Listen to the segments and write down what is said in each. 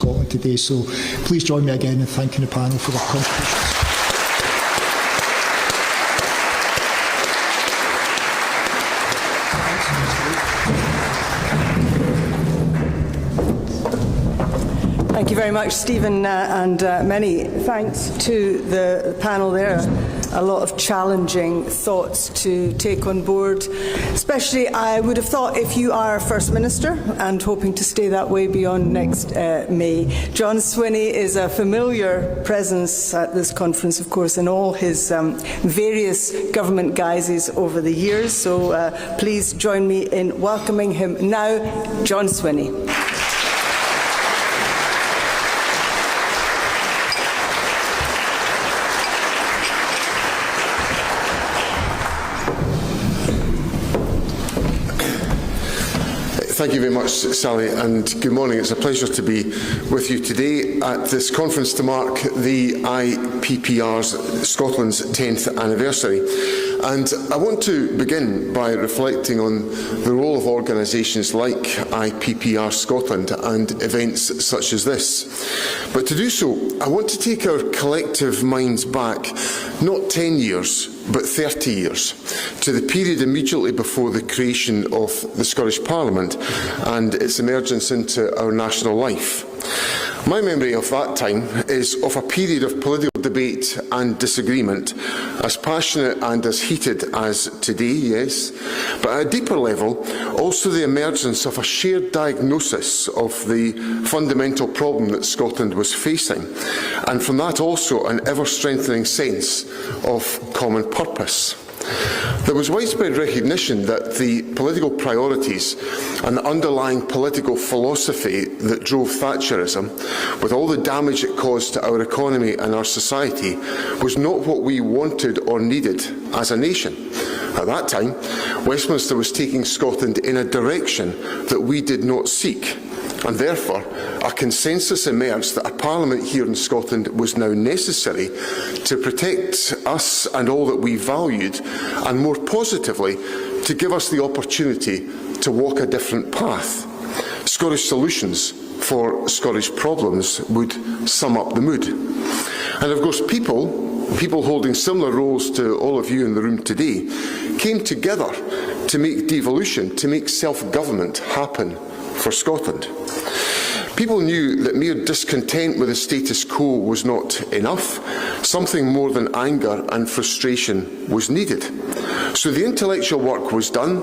Scotland today. So please join me again in thanking the panel for their contributions. Thank you very much, Stephen, and many thanks to the panel there. A lot of challenging thoughts to take on board, especially I would have thought if you are First Minister and hoping to stay that way beyond next May. John Swinney is a familiar presence at this conference, of course, in all his various government guises over the years. So please join me in welcoming him now, John Swinney. Thank you very much, Sally, and good morning. It's a pleasure to be with you today at this conference to mark the IPPR Scotland's 10th anniversary. And I want to begin by reflecting on the role of organisations like IPPR Scotland and events such as this. But to do so, I want to take our collective minds back, not 10 years, but 30 years, to the period immediately before the creation of the Scottish Parliament and its emergence into our national life. My memory of that time is of a period of political debate and disagreement, as passionate and as heated as today, yes, but at a deeper level, also the emergence of a shared diagnosis of the fundamental problem that Scotland was facing, and from that also an ever-strengthening sense of common purpose. There was widespread recognition that the political priorities and the underlying political philosophy that drove Thatcherism, with all the damage it caused to our economy and our society, was not what we wanted or needed as a nation. At that time, Westminster was taking Scotland in a direction that we did not seek, and therefore a consensus emerged that a parliament here in Scotland was now necessary to protect us and all that we valued, and more positively, to give us the opportunity to walk a different path. Scottish solutions for Scottish problems would sum up the mood. And of course, people holding similar roles to all of you in the room today, came together to make devolution, to make self-government happen for Scotland. People knew that mere discontent with the status quo was not enough. Something more than anger and frustration was needed. So the intellectual work was done,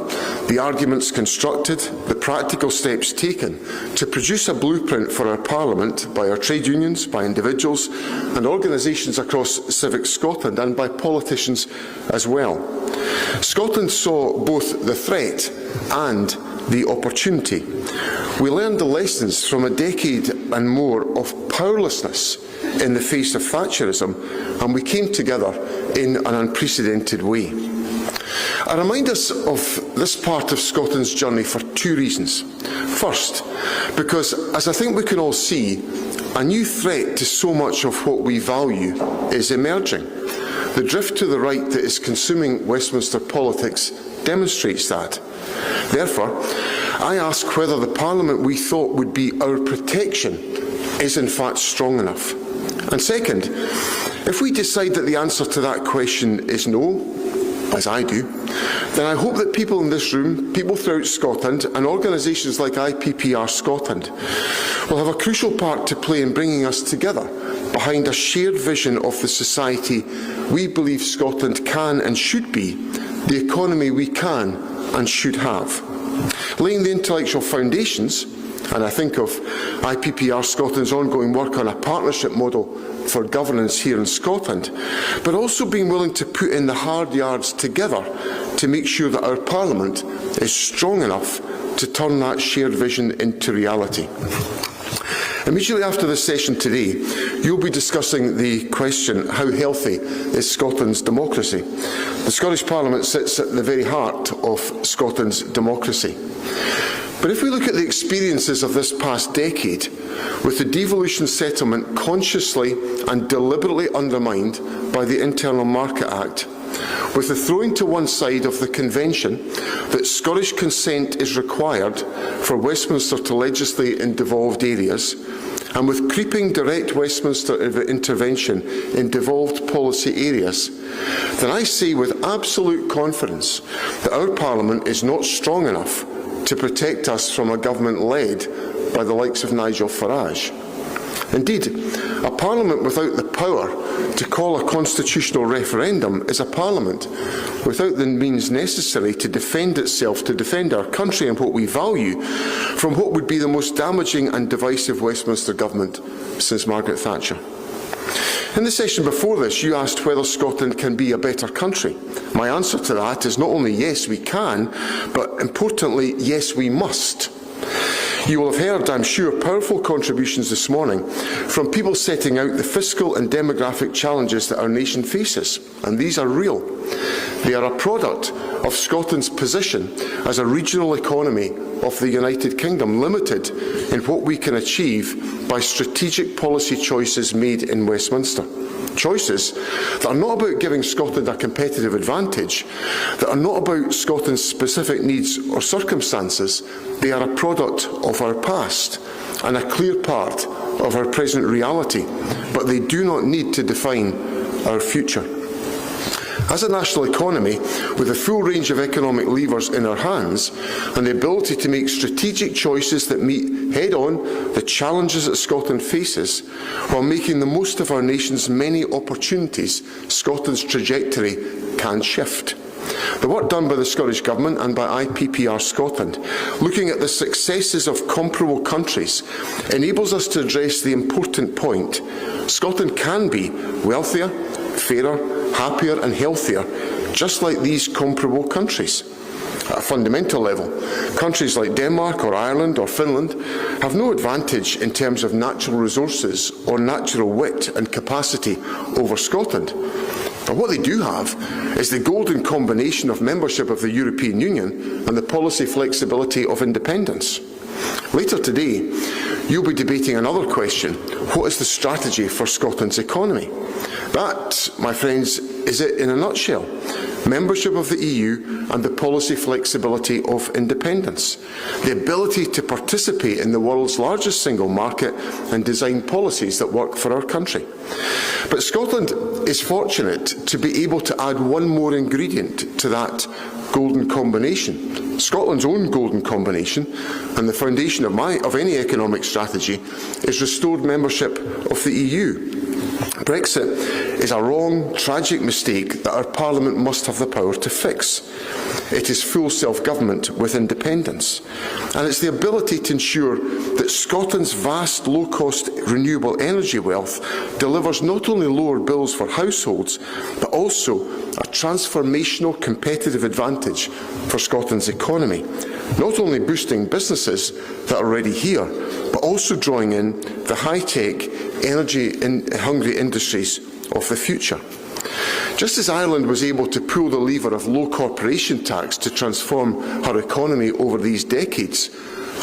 the arguments constructed, the practical steps taken to produce a blueprint for our Parliament by our trade unions, by individuals and organisations across Civic Scotland, and by politicians as well. Scotland saw both the threat and the opportunity. We learned the lessons from a decade and more of powerlessness in the face of Thatcherism, and we came together in an unprecedented way. I remind us of this part of Scotland's journey for two reasons. First, because, as I think we can all see, a new threat to so much of what we value is emerging. The drift to the right that is consuming Westminster politics demonstrates that. Therefore, I ask whether the Parliament we thought would be our protection is in fact strong enough. And second, if we decide that the answer to that question is no, as I do, then I hope that people in this room, people throughout Scotland, and organisations like IPPR Scotland will have a crucial part to play in bringing us together behind a shared vision of the society we believe Scotland can and should be, the economy we can and should have. Laying the intellectual foundations, and I think of IPPR Scotland's ongoing work on a partnership model for governance here in Scotland, but also being willing to put in the hard yards together to make sure that our Parliament is strong enough to turn that shared vision into reality. Immediately after this session today, you'll be discussing the question, how healthy is Scotland's democracy? The Scottish Parliament sits at the very heart of Scotland's democracy. But if we look at the experiences of this past decade, with the devolution settlement consciously and deliberately undermined by the Internal Market Act, with the throwing to one side of the convention that Scottish consent is required for Westminster to legislate in devolved areas, and with creeping direct Westminster intervention in devolved policy areas, then I say with absolute confidence that our Parliament is not strong enough to protect us from a government led by the likes of Nigel Farage. Indeed, a Parliament without the power to call a constitutional referendum is a Parliament without the means necessary to defend itself, to defend our country and what we value from what would be the most damaging and divisive Westminster government since Margaret Thatcher. In the session before this, you asked whether Scotland can be a better country. My answer to that is not only yes, we can, but importantly, yes, we must. You will have heard, I'm sure, powerful contributions this morning from people setting out the fiscal and demographic challenges that our nation faces, and these are real. They are a product of Scotland's position as a regional economy of the United Kingdom, limited in what we can achieve by strategic policy choices made in Westminster. Choices that are not about giving Scotland a competitive advantage, that are not about Scotland's specific needs or circumstances. They are a product of our past and a clear part of our present reality, but they do not need to define our future. As a national economy, with a full range of economic levers in our hands and the ability to make strategic choices that meet head-on the challenges that Scotland faces, while making the most of our nation's many opportunities, Scotland's trajectory can shift. The work done by the Scottish Government and by IPPR Scotland, looking at the successes of comparable countries, enables us to address the important point: Scotland can be wealthier, fairer, happier and healthier, just like these comparable countries. At a fundamental level, countries like Denmark or Ireland or Finland have no advantage in terms of natural resources or natural wit and capacity over Scotland. But what they do have is the golden combination of membership of the European Union and the policy flexibility of independence. Later today, you'll be debating another question: what is the strategy for Scotland's economy? That, my friends, is it in a nutshell. Membership of the EU and the policy flexibility of independence. The ability to participate in the world's largest single market and design policies that work for our country. But Scotland is fortunate to be able to add one more ingredient to that golden combination. Scotland's own golden combination, and the foundation of any economic strategy, is restored membership of the EU. Brexit is a wrong, tragic mistake that our Parliament must have the power to fix. It is full self-government with independence, and it's the ability to ensure that Scotland's vast low-cost renewable energy wealth delivers not only lower bills for households, but also a transformational competitive advantage for Scotland's economy, not only boosting businesses that are already here, but also drawing in the high-tech, energy-hungry industries of the future. Just as Ireland was able to pull the lever of low corporation tax to transform her economy over these decades,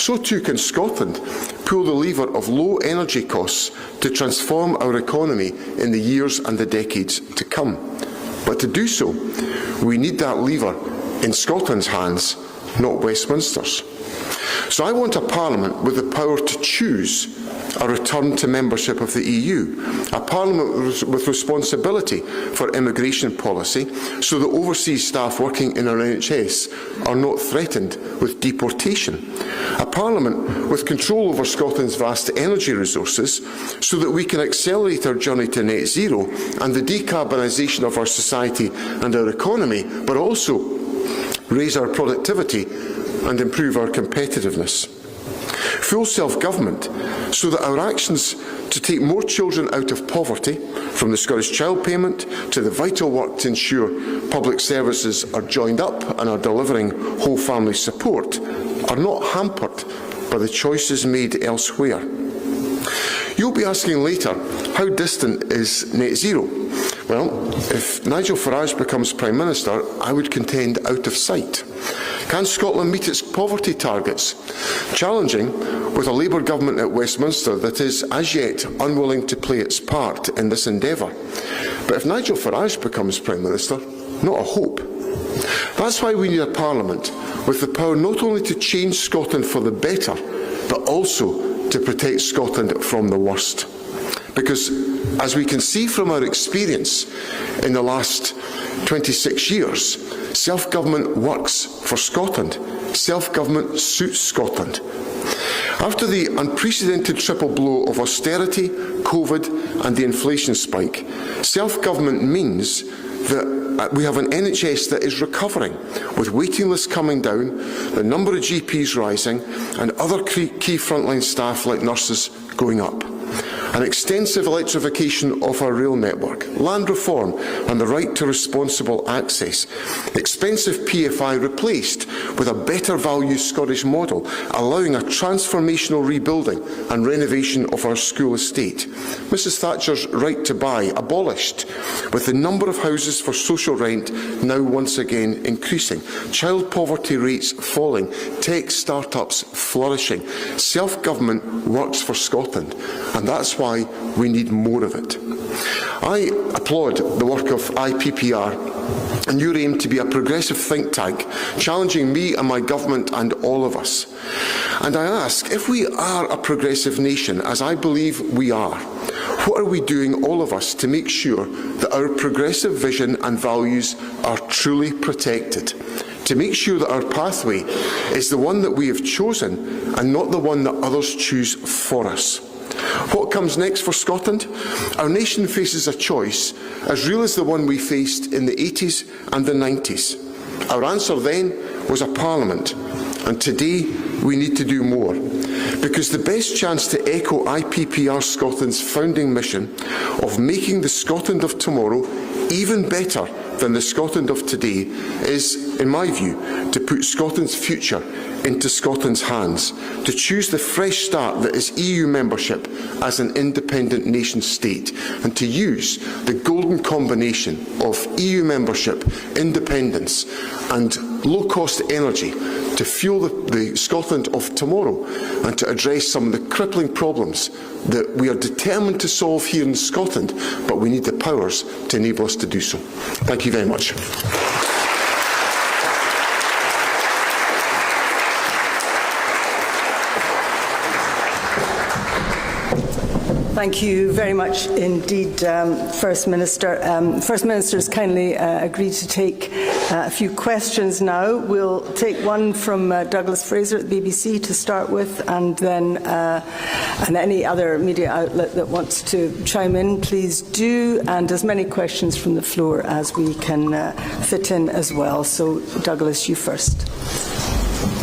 so too can Scotland pull the lever of low energy costs to transform our economy in the years and the decades to come. But to do so, we need that lever in Scotland's hands, not Westminster's. So I want a Parliament with the power to choose a return to membership of the EU, a Parliament with responsibility for immigration policy so that overseas staff working in our NHS are not threatened with deportation, a Parliament with control over Scotland's vast energy resources so that we can accelerate our journey to net zero and the decarbonisation of our society and our economy, but also raise our productivity and improve our competitiveness. Full self-government so that our actions to take more children out of poverty, from the Scottish Child Payment to the vital work to ensure public services are joined up and are delivering whole family support, are not hampered by the choices made elsewhere. You'll be asking later, how distant is net zero? Well, if Nigel Farage becomes Prime Minister, I would contend out of sight. Can Scotland meet its poverty targets? Challenging, with a Labour government at Westminster that is, as yet, unwilling to play its part in this endeavour. But if Nigel Farage becomes Prime Minister, not a hope. That's why we need a Parliament with the power not only to change Scotland for the better, but also to protect Scotland from the worst. Because, as we can see from our experience in the last 26 years, self-government works for Scotland. Self-government suits Scotland. After the unprecedented triple blow of austerity, COVID and the inflation spike, self-government means that we have an NHS that is recovering, with waiting lists coming down, the number of GPs rising and other key frontline staff like nurses going up. An extensive electrification of our rail network, land reform and the right to responsible access, expensive PFI replaced with a better value Scottish model, allowing a transformational rebuilding and renovation of our school estate. Mrs Thatcher's right to buy abolished, with the number of houses for social rent now once again increasing, child poverty rates falling, tech start-ups flourishing. Self-government works for Scotland, and that's why we need more of it. I applaud the work of IPPR and your aim to be a progressive think tank, challenging me and my government and all of us. And I ask, if we are a progressive nation, as I believe we are, what are we doing, all of us, to make sure that our progressive vision and values are truly protected? To make sure that our pathway is the one that we have chosen and not the one that others choose for us. What comes next for Scotland? Our nation faces a choice as real as the one we faced in the 80s and the 90s. Our answer then was a parliament, and today we need to do more. Because the best chance to echo IPPR Scotland's founding mission of making the Scotland of tomorrow even better than the Scotland of today is, in my view, to put Scotland's future into Scotland's hands, to choose the fresh start that is EU membership as an independent nation state, and to use the golden combination of EU membership, independence and low-cost energy to fuel the Scotland of tomorrow and to address some of the crippling problems that we are determined to solve here in Scotland, but we need the powers to enable us to do so. Thank you very much. Thank you very much indeed, First Minister. First Minister has kindly agreed to take a few questions now. We'll take one from Douglas Fraser at the BBC to start with, and then and any other media outlet that wants to chime in, please do, and as many questions from the floor as we can fit in as well. So, Douglas, you first.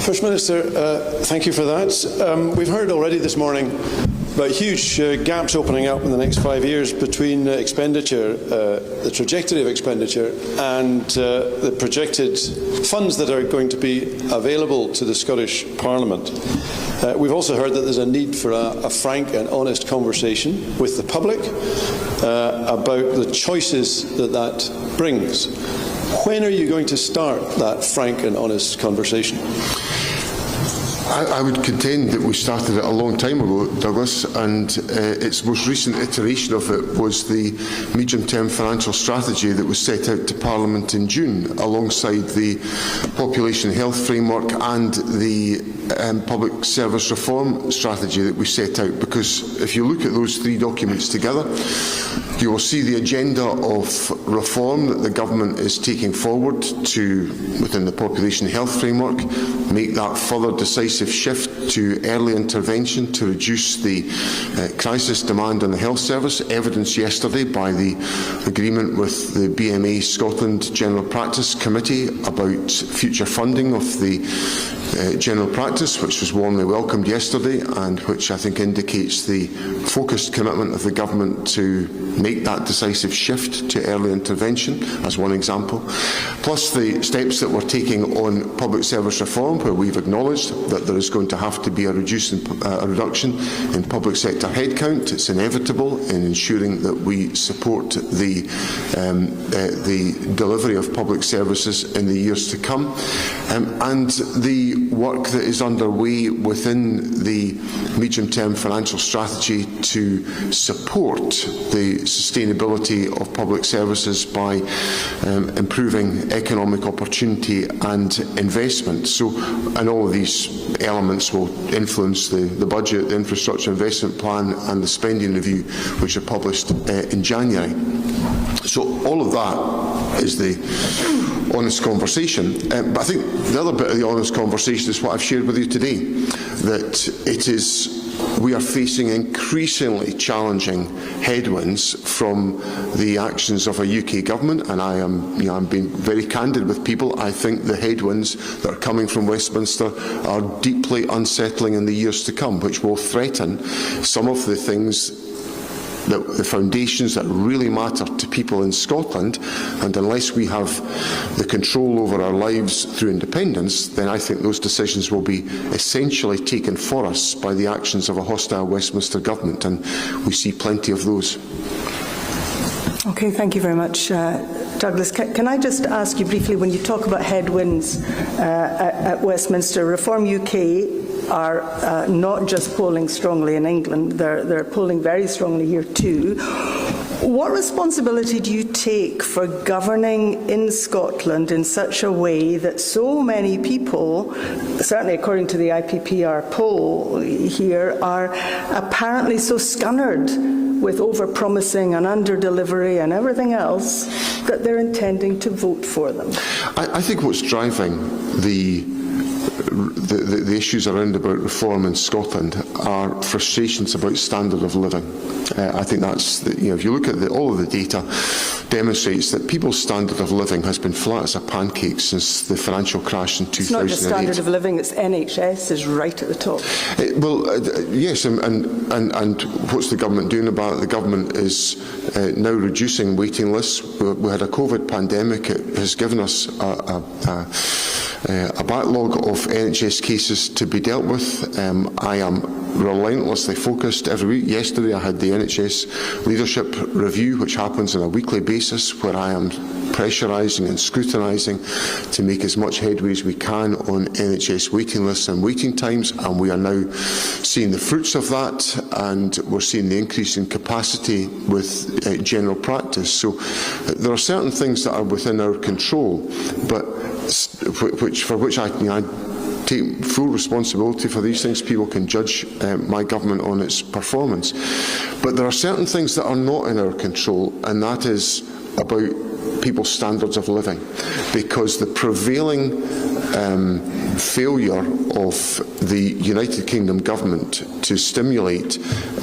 First Minister, thank you for that. We've heard already this morning about huge gaps opening up in the next 5 years between expenditure, the trajectory of expenditure, and the projected funds that are going to be available to the Scottish Parliament. We've also heard that there's a need for a frank and honest conversation with the public about the choices that brings. When are you going to start that frank and honest conversation? I would contend that we started it a long time ago, Douglas, and its most recent iteration of it was the medium-term financial strategy that was set out to Parliament in June, alongside the population health framework and the public service reform strategy that we set out. Because if you look at those three documents together, you will see the agenda of reform that the government is taking forward to, within the population health framework, make that further decisive shift to early intervention to reduce the crisis demand on the health service, evidenced yesterday by the agreement with the BMA Scotland General Practice Committee about future funding of the general practice, which was warmly welcomed yesterday and which I think indicates the focused commitment of the government to make that decisive shift to early intervention, as one example, plus the steps that we're taking on public service reform, where we've acknowledged that there is going to have to be a reduction in public sector headcount. It's inevitable in ensuring that we support the delivery of public services in the years to come, and the the work that is underway within the medium-term financial strategy to support the sustainability of public services by improving economic opportunity and investment. So, and all of these elements will influence the budget, the infrastructure investment plan and the spending review, which are published in January. So all of that is the honest conversation. But I think the other bit of the honest conversation is what I've shared with you today, that we are facing increasingly challenging headwinds from the actions of a UK government, and I'm being very candid with people. I think the headwinds that are coming from Westminster are deeply unsettling in the years to come, which will threaten some of the things, the foundations that really matter to people in Scotland. And unless we have the control over our lives through independence, then I think those decisions will be essentially taken for us by the actions of a hostile Westminster government, and we see plenty of those. Okay, thank you very much, Douglas. Can I just ask you briefly, when you talk about headwinds at Westminster, Reform UK are not just polling strongly in England, they're polling very strongly here too. What responsibility do you take for governing in Scotland in such a way that so many people, certainly according to the IPPR poll here, are apparently so scunnered with over-promising and under-delivery and everything else that they're intending to vote for them? I think what's driving the issues around about reform in Scotland are frustrations about standard of living. I think that's, if you look at all of the data, demonstrates that people's standard of living has been flat as a pancake since the financial crash in 2008. It's not just standard of living, it's NHS is right at the top. Yes, and what's the government doing about it? The government is now reducing waiting lists. We had a COVID pandemic. It has given us a backlog of NHS cases to be dealt with. I am relentlessly focused every week. Yesterday I had the NHS leadership review, which happens on a weekly basis, where I am pressurising and scrutinising to make as much headway as we can on NHS waiting lists and waiting times, and we are now seeing the fruits of that, and we're seeing the increase in capacity with general practice. So there are certain things that are within our control, but for which I take full responsibility for these things. People can judge my government on its performance. But there are certain things that are not in our control, and that is about people's standards of living. Because the prevailing failure of the United Kingdom government to stimulate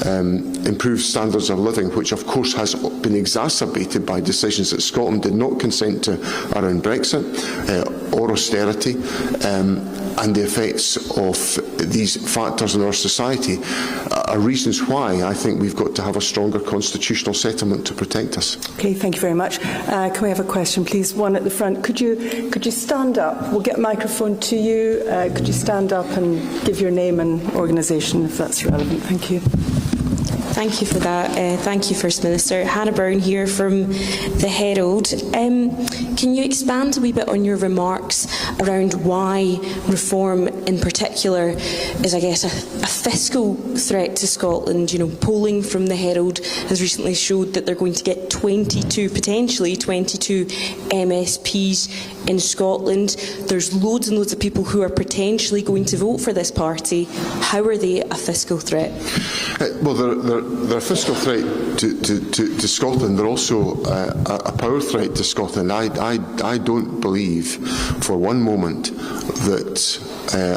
improved standards of living, which of course has been exacerbated by decisions that Scotland did not consent to around Brexit or austerity, and the effects of these factors in our society are reasons why I think we've got to have a stronger constitutional settlement to protect us. Okay, thank you very much. Can we have a question, please? One at the front. Could you stand up? We'll get a microphone to you. Could you stand up and give your name and organisation, if that's relevant? Thank you. Thank you for that. Thank you, First Minister. Hannah Brown here from the Herald. Can you expand a wee bit on your remarks around why reform in particular is, I guess, a fiscal threat to Scotland? You know, polling from the Herald has recently showed that they're going to get potentially 22 MSPs in Scotland. There's loads and loads of people who are potentially going to vote for this party. How are they a fiscal threat? Well, they're a fiscal threat to Scotland. They're also a power threat to Scotland. I don't believe for one moment that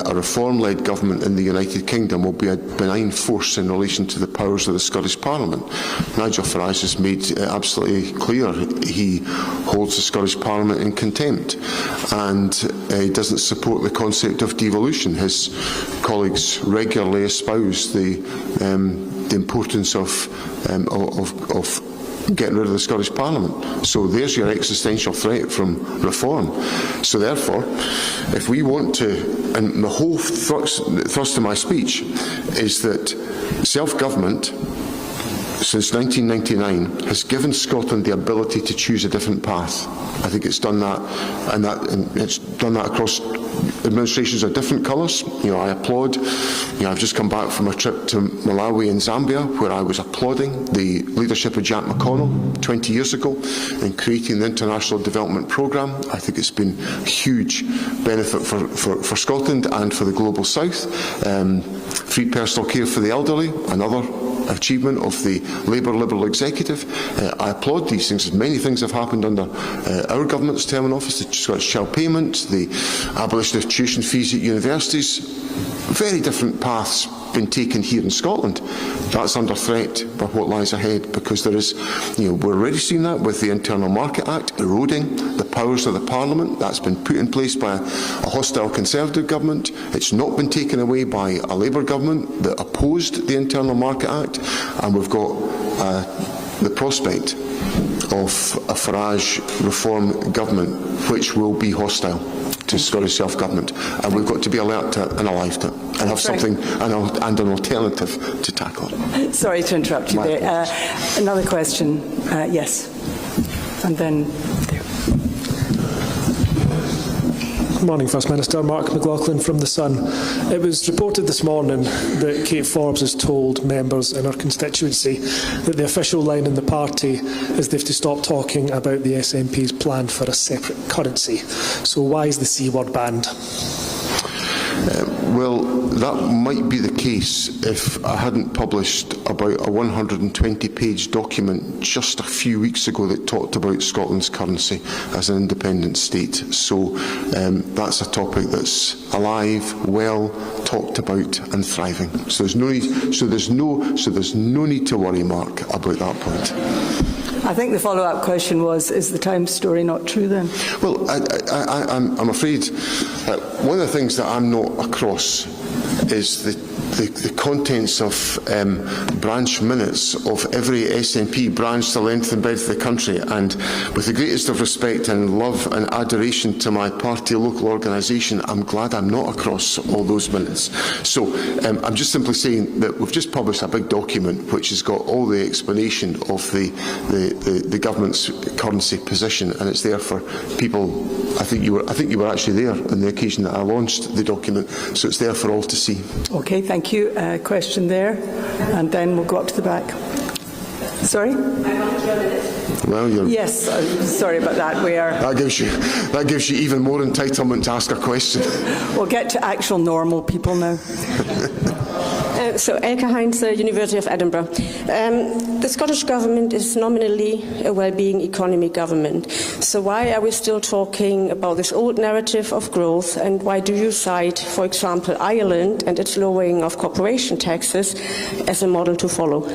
a reform-led government in the United Kingdom will be a benign force in relation to the powers of the Scottish Parliament. Nigel Farage has made it absolutely clear he holds the Scottish Parliament in contempt, and he doesn't support the concept of devolution. His colleagues regularly espouse the importance of getting rid of the Scottish Parliament. So there's your existential threat from reform. So therefore, if we want to, and the whole thrust of my speech is that self-government since 1999 has given Scotland the ability to choose a different path. I think it's done that, and it's done that across administrations are different colours. I applaud. I've just come back from a trip to Malawi and Zambia, where I was applauding the leadership of Jack McConnell 20 years ago in creating the International Development Programme. I think it's been a huge benefit for Scotland and for the Global South. Free personal care for the elderly, another achievement of the Labour Liberal Executive. I applaud these things. Many things have happened under our government's term in office: the Scottish Child Payment, the abolition of tuition fees at universities. Very different paths been taken here in Scotland. That's under threat by what lies ahead, because there is, we're already seeing that with the Internal Market Act eroding the powers of the Parliament. That's been put in place by a hostile Conservative government. It's not been taken away by a Labour government that opposed the Internal Market Act, and we've got the prospect of a Farage reform government which will be hostile to Scottish self-government, and we've got to be alert to it and alive to it, and have something and an alternative to tackle it. Sorry to interrupt you there. Another question, yes, and then there. Good morning, First Minister. Mark McLaughlin from The Sun. It was reported this morning that Kate Forbes has told members in her constituency that the official line in the party is they have to stop talking about the SNP's plan for a separate currency. So why is the C word banned? Well, that might be the case if I hadn't published about a 120-page document just a few weeks ago that talked about Scotland's currency as an independent state. So that's a topic that's alive, well talked about, and thriving. So there's no need to worry, Mark, about that point. I think the follow-up question was, is the Times story not true then? Well, I'm afraid one of the things that I'm not across is the contents of branch minutes of every SNP branch to length and breadth of the country, and with the greatest of respect and love and adoration to my party local organisation, I'm glad I'm not across all those minutes. So I'm just simply saying that we've just published a big document which has got all the explanation of the government's currency position, and it's there for people. I think you were actually there on the occasion that I launched the document, so it's there for all to see. Okay, thank you. Question there, and then we'll go up to the back. Sorry? Well, yes, sorry about that. That gives you even more entitlement to ask a question. We'll get to actual normal people now. So, Elke Heinz, University of Edinburgh. The Scottish Government is nominally a well-being economy government. So why are we still talking about this old narrative of growth, and why do you cite, for example, Ireland and its lowering of corporation taxes as a model to follow?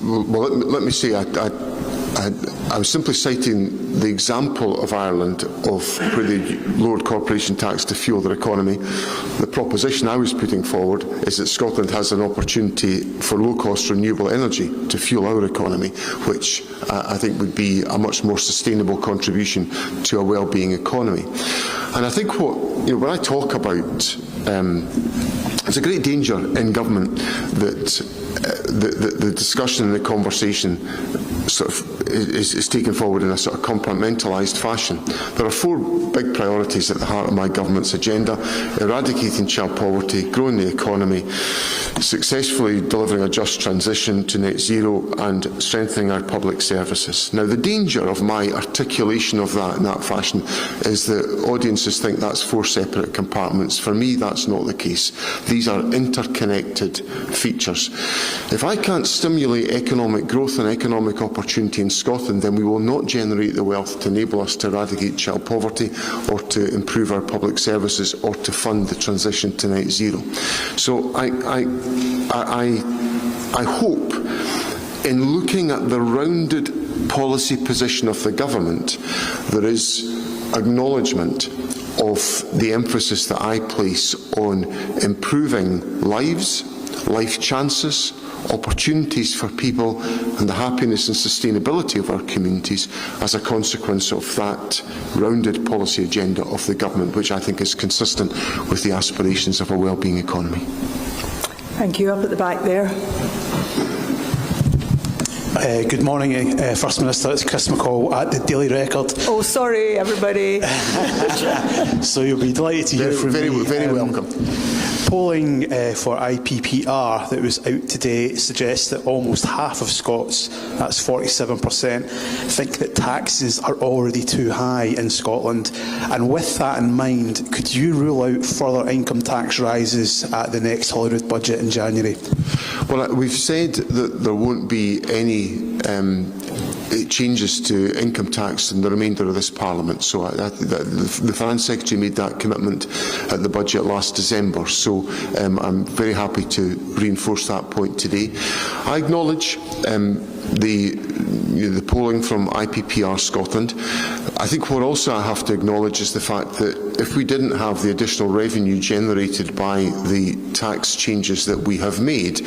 Let me say, I was simply citing the example of Ireland of where they lowered corporation tax to fuel their economy. The proposition I was putting forward is that Scotland has an opportunity for low-cost renewable energy to fuel our economy, which I think would be a much more sustainable contribution to a well-being economy. And I think when I talk about, there's a great danger in government that the discussion and the conversation sort of is taken forward in a sort of compartmentalised fashion. There are four big priorities at the heart of my government's agenda: eradicating child poverty, growing the economy, successfully delivering a just transition to net zero, and strengthening our public services. Now, the danger of my articulation of that in that fashion is that audiences think that's four separate compartments. For me, that's not the case. These are interconnected features. If I can't stimulate economic growth and economic opportunity in Scotland, then we will not generate the wealth to enable us to eradicate child poverty, or to improve our public services, or to fund the transition to net zero. So I hope, in looking at the rounded policy position of the government, there is acknowledgement of the emphasis that I place on improving lives, life chances, opportunities for people, and the happiness and sustainability of our communities as a consequence of that rounded policy agenda of the government, which I think is consistent with the aspirations of a well-being economy. Thank you. Up at the back there. Good morning, First Minister. It's Chris McCall at the Daily Record. Oh, sorry, everybody. So you'll be delighted to hear from me. Very welcome. Polling for IPPR that was out today suggests that almost half of Scots, that's 47%, think that taxes are already too high in Scotland. And with that in mind, could you rule out further income tax rises at the next Holyrood budget in January? Well, we've said that there won't be any changes to income tax in the remainder of this Parliament. So the Finance Secretary made that commitment at the budget last December. So I'm very happy to reinforce that point today. I acknowledge the polling from IPPR Scotland. I think what also I have to acknowledge is the fact that if we didn't have the additional revenue generated by the tax changes that we have made,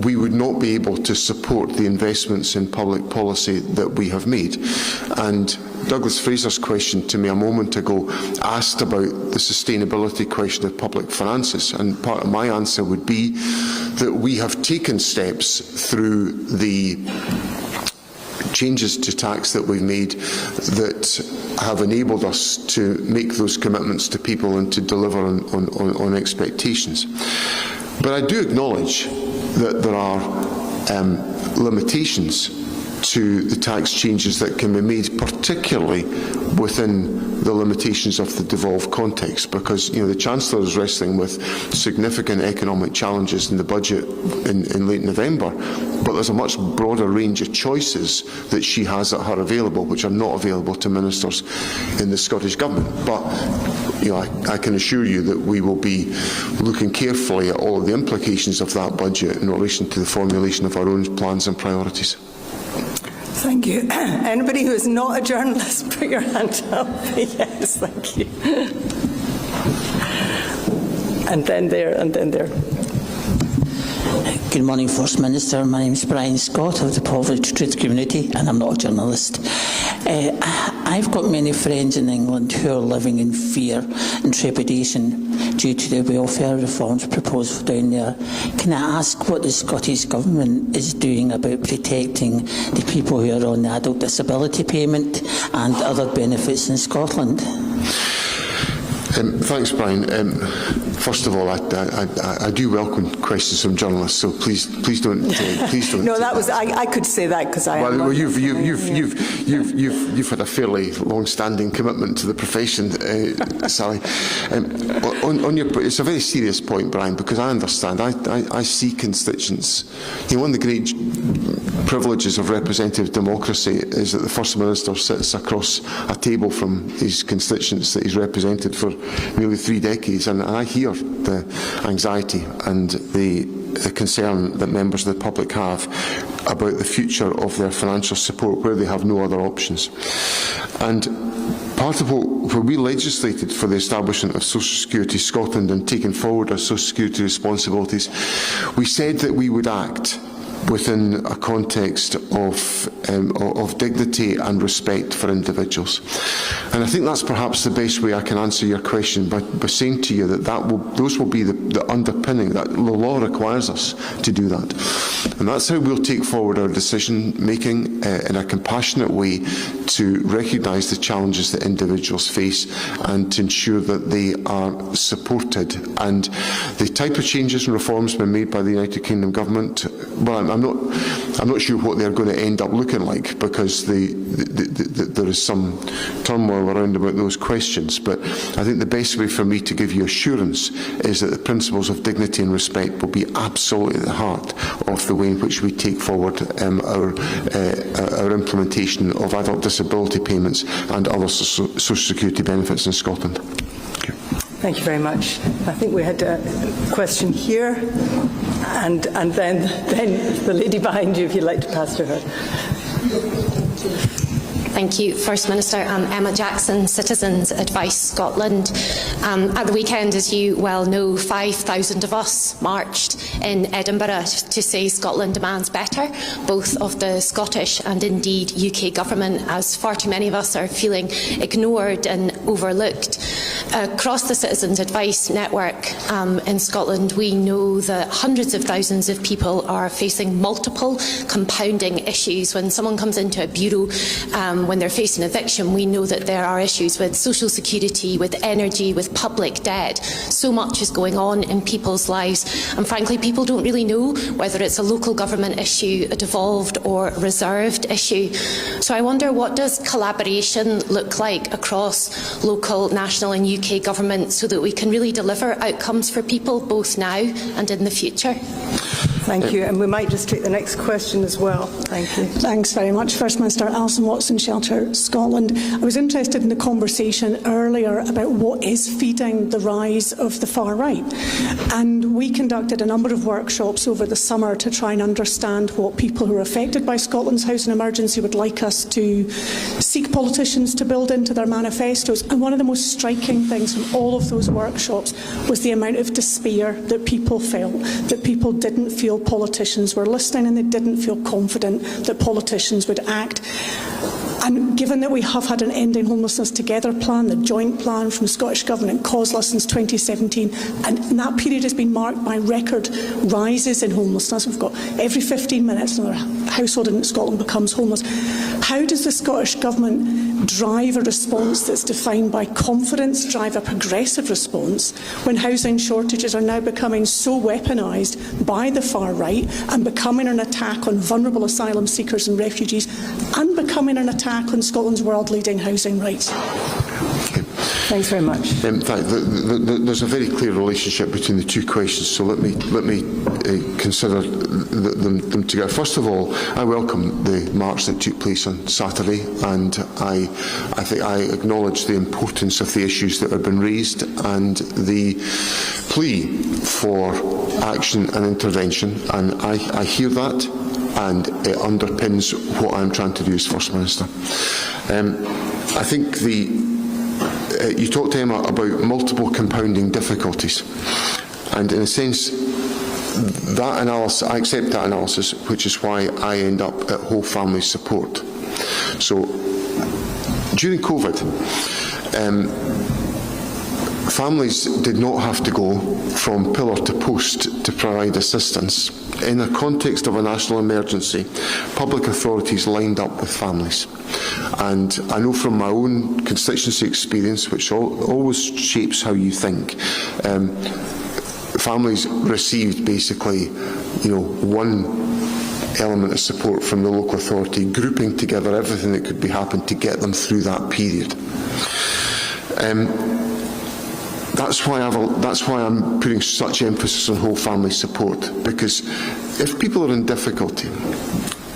we would not be able to support the investments in public policy that we have made. And Douglas Fraser's question to me a moment ago asked about the sustainability question of public finances, and part of my answer would be that we have taken steps through the changes to tax that we've made that have enabled us to make those commitments to people and to deliver on expectations. But I do acknowledge that there are limitations to the tax changes that can be made, particularly within the limitations of the devolved context, because the Chancellor is wrestling with significant economic challenges in the budget in late November, but there's a much broader range of choices that she has at her available, which are not available to ministers in the Scottish Government. But I can assure you that we will be looking carefully at all of the implications of that budget in relation to the formulation of our own plans and priorities. Thank you. Anybody who is not a journalist, put your hand up. Yes, thank you. And then there, and then there. Good morning, First Minister. My name is Brian Scott of the Poverty Trade Community, and I'm not a journalist. I've got many friends in England who are living in fear and trepidation due to the welfare reforms proposed down there. Can I ask what the Scottish Government is doing about protecting the people who are on the adult disability payment and other benefits in Scotland? Thanks, Brian. First of all, I do welcome questions from journalists, so please don't. No, that was I could say that because I. Well, you've had a fairly long-standing commitment to the profession, Sally. It's a very serious point, Brian, because I understand. I see constituents. One of the great privileges of representative democracy is that the First Minister sits across a table from his constituents that he's represented for nearly 3 decades, and I hear the anxiety and the concern that members of the public have about the future of their financial support where they have no other options. And part of what we legislated for the establishment of Social Security Scotland and taking forward our social security responsibilities, we said that we would act within a context of dignity and respect for individuals. And I think that's perhaps the best way I can answer your question by saying to you that those will be the underpinning, that the law requires us to do that. And that's how we'll take forward our decision making in a compassionate way to recognise the challenges that individuals face and to ensure that they are supported. And the type of changes and reforms been made by the United Kingdom Government, well, I'm not sure what they're going to end up looking like, because there is some turmoil around about those questions. But I think the best way for me to give you assurance is that the principles of dignity and respect will be absolutely at the heart of the way in which we take forward our implementation of adult disability payments and other social security benefits in Scotland. Thank you very much. I think we had a question here, and then the lady behind you, if you'd like to pass to her. Thank you, First Minister. I'm Emma Jackson, Citizens Advice Scotland. At the weekend, as you well know, 5,000 of us marched in Edinburgh to say Scotland demands better, both of the Scottish and indeed UK government, as far too many of us are feeling ignored and overlooked. Across the Citizens Advice network in Scotland, we know that hundreds of thousands of people are facing multiple compounding issues. When someone comes into a bureau, when they're facing eviction, we know that there are issues with social security, with energy, with public debt. So much is going on in people's lives, and frankly, people don't really know whether it's a local government issue, a devolved or reserved issue. So I wonder, what does collaboration look like across local, national and UK government so that we can really deliver outcomes for people both now and in the future? Thank you, and we might just take the next question as well. Thank you. Thanks very much. First Minister. Alison Watson, Shelter Scotland. I was interested in the conversation earlier about what is feeding the rise of the far right, and we conducted a number of workshops over the summer to try and understand what people who are affected by Scotland's housing emergency would like us to seek politicians to build into their manifestos, and one of the most striking things from all of those workshops was the amount of despair that people felt, that people didn't feel politicians were listening and they didn't feel confident that politicians would act. And given that we have had an Ending Homelessness Together plan, the joint plan from Scottish Government and COSLA since 2017, and that period has been marked by record rises in homelessness. We've got every 15 minutes another household in Scotland becomes homeless. How does the Scottish Government drive a response that's defined by confidence, drive a progressive response, when housing shortages are now becoming so weaponised by the far right and becoming an attack on vulnerable asylum seekers and refugees and becoming an attack on Scotland's world-leading housing rights? Thanks very much. In fact, there's a very clear relationship between the two questions, so let me consider them together. First of all, I welcome the march that took place on Saturday, and I think I acknowledge the importance of the issues that have been raised and the plea for action and intervention, and I hear that, and it underpins what I'm trying to do as First Minister. I think you talked, Emma, about multiple compounding difficulties, and in a sense, that analysis, I accept that analysis, which is why I end up at whole family support. So, during COVID, families did not have to go from pillar to post to provide assistance. In the context of a national emergency, public authorities lined up with families. And I know from my own constituency experience, which always shapes how you think, families received basically, one element of support from the local authority, grouping together everything that could be happening to get them through that period. That's why I'm putting such emphasis on whole family support, because if people are in difficulty,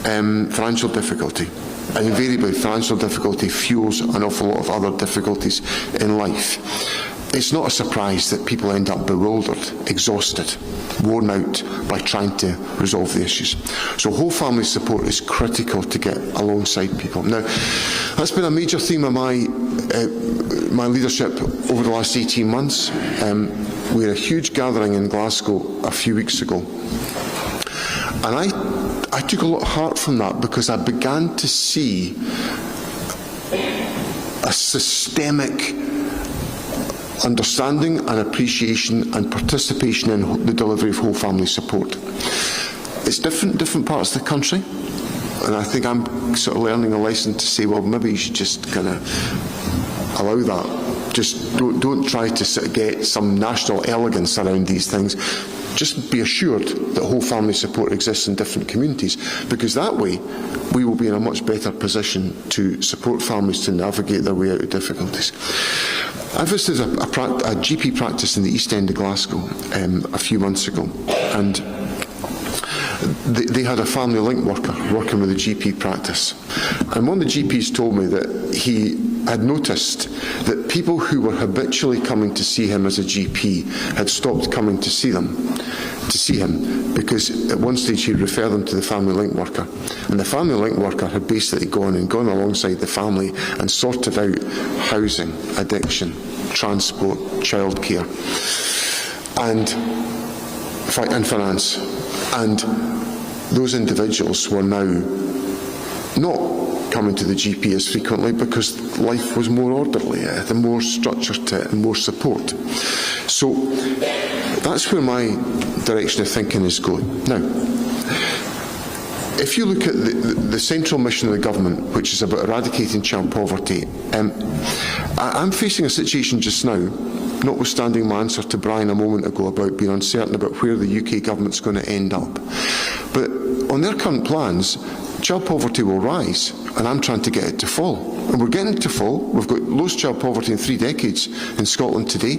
financial difficulty, and invariably financial difficulty fuels an awful lot of other difficulties in life, it's not a surprise that people end up bewildered, exhausted, worn out by trying to resolve the issues. So whole family support is critical to get alongside people. Now, that's been a major theme of my leadership over the last 18 months. We had a huge gathering in Glasgow a few weeks ago, and I took a lot of heart from that, because I began to see a systemic understanding and appreciation and participation in the delivery of whole family support. It's different parts of the country, and I think I'm sort of learning a lesson to say, well, maybe you should just kind of allow that. Just don't try to sort of get some national elegance around these things. Just be assured that whole family support exists in different communities, because that way we will be in a much better position to support families to navigate their way out of difficulties. I visited a GP practice in the East End of Glasgow a few months ago, and they had a family link worker working with a GP practice. And one of the GPs told me that he had noticed that people who were habitually coming to see him as a GP had stopped coming to see him because at one stage he'd refer them to the family link worker, and the family link worker had basically gone alongside the family and sorted out housing, addiction, transport, childcare and finance, and those individuals were now not coming to the GP as frequently because life was more orderly, the more structure to it and more support. So that's where my direction of thinking is going. Now, if you look at the central mission of the government, which is about eradicating child poverty, I'm facing a situation just now, notwithstanding my answer to Brian a moment ago about being uncertain about where the UK government's going to end up. But on their current plans, child poverty will rise, and I'm trying to get it to fall. And we're getting it to fall. We've got lowest child poverty in 3 decades in Scotland today.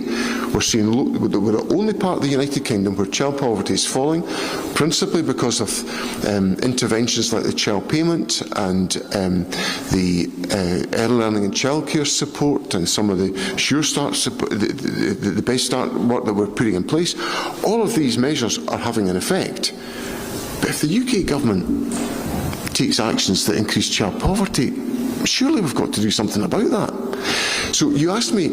We're seeing we're the only part of the United Kingdom where child poverty is falling, principally because of interventions like the child payment and the early learning and childcare support and some of the Sure Start support, the Best Start work that we're putting in place. All of these measures are having an effect. But if the UK government takes actions that increase child poverty, surely we've got to do something about that. So you asked me,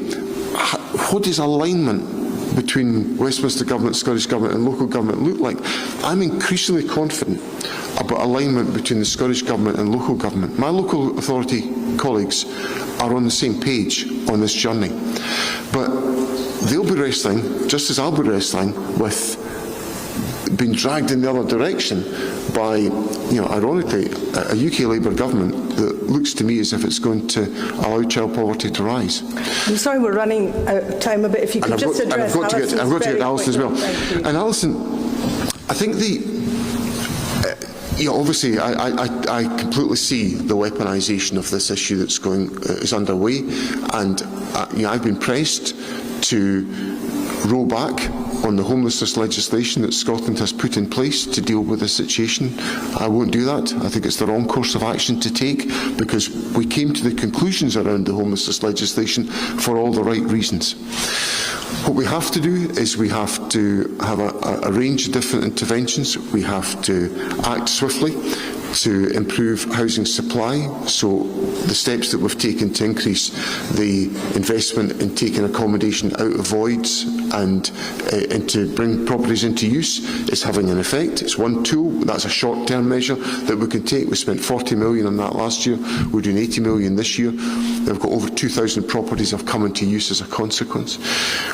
what is alignment between Westminster Government, Scottish Government and local government look like? I'm increasingly confident about alignment between the Scottish Government and local government. My local authority colleagues are on the same page on this journey. But they'll be wrestling, just as I'll be wrestling, with being dragged in the other direction by, ironically, a UK Labour government that looks to me as if it's going to allow child poverty to rise. I'm sorry we're running out of time a bit. If you could just address Alison's I've got to get to Alison as well. Thank you. And Alison, I think obviously I completely see the weaponisation of this issue that's is underway, and I've been pressed to roll back on the homelessness legislation that Scotland has put in place to deal with the situation. I won't do that. I think it's the wrong course of action to take, because we came to the conclusions around the homelessness legislation for all the right reasons. What we have to do is we have to have a range of different interventions. We have to act swiftly to improve housing supply. So the steps that we've taken to increase the investment in taking accommodation out of voids and to bring properties into use is having an effect. It's one tool. That's a short-term measure that we can take. We spent 40 million on that last year. We're doing 80 million this year. We've got over 2,000 properties have come into use as a consequence.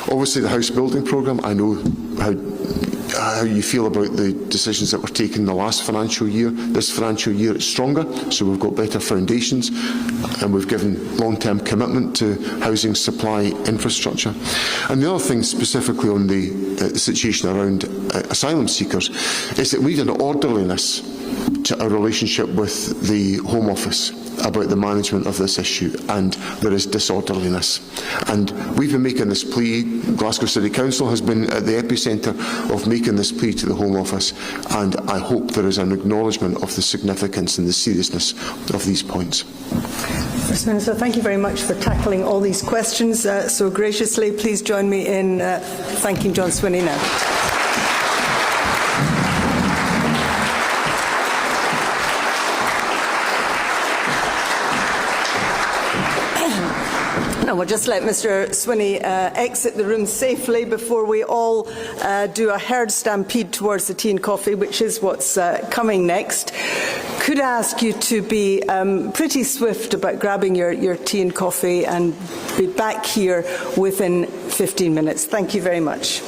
Obviously, the house building programme, I know how you feel about the decisions that were taken in the last financial year. This financial year it's stronger, so we've got better foundations, and we've given long-term commitment to housing supply infrastructure. And the other thing specifically on the situation around asylum seekers is that we need an orderliness to our relationship with the Home Office about the management of this issue, and there is disorderliness. And we've been making this plea. Glasgow City Council has been at the epicentre of making this plea to the Home Office, and I hope there is an acknowledgement of the significance and the seriousness of these points. First Minister, thank you very much for tackling all these questions so graciously. Please join me in thanking John Swinney now. We'll just let Mr Swinney exit the room safely before we all do a herd stampede towards the tea and coffee, which is what's coming next. Could I ask you to be pretty swift about grabbing your tea and coffee and be back here within 15 minutes. Thank you very much.